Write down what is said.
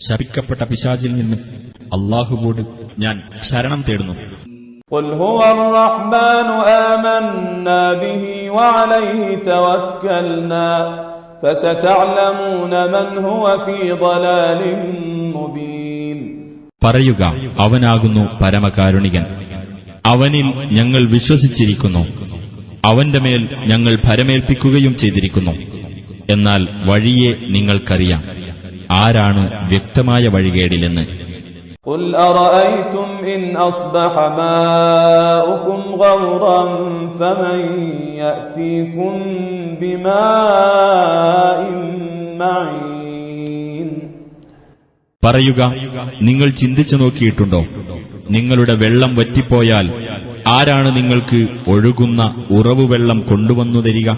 ശപിക്കപ്പെട്ട പിശാചിൽ നിന്ന് അല്ലാഹുവോട് ഞാൻ ശരണം തേടുന്നു. ഖുൽ ഹുവർ-റഹ്മാനു ആമന്നാ ബിഹി വഅലൈഹി തവക്കൽനാ ഫസതഅലമൂന മൻ ഹുവ ഫീ ളലാലിൻ മുബീൻ. പറയുക, അവനാകുന്നു പരമകാരുണികൻ, അവനിൽ ഞങ്ങൾ വിശ്വസിച്ചിരിക്കുന്നു, അവന്റെ മേൽ ഞങ്ങൾ ഭരമേൽപ്പിക്കുകയും ചെയ്തിരിക്കുന്നു. എന്നാൽ വഴിയെ നിങ്ങൾക്കറിയാം ആരാണ് വ്യക്തമായ വഴികേടിലെന്ന്. ഖുൽ അറഅയ്തും ഇൻ അസ്ബഹ മാഉകും ഗൗറൻ ഫമൻ യഅതീകും ബിമാഇൻ മഈൻ. പറയുക, നിങ്ങൾ ചിന്തിച്ചു നോക്കിയിട്ടുണ്ടോ, നിങ്ങളുടെ വെള്ളം വറ്റിപ്പോയാൽ ആരാണ് നിങ്ങൾക്ക് ഒഴുകുന്ന ഉറവുവെള്ളം കൊണ്ടുവന്നു തരിക?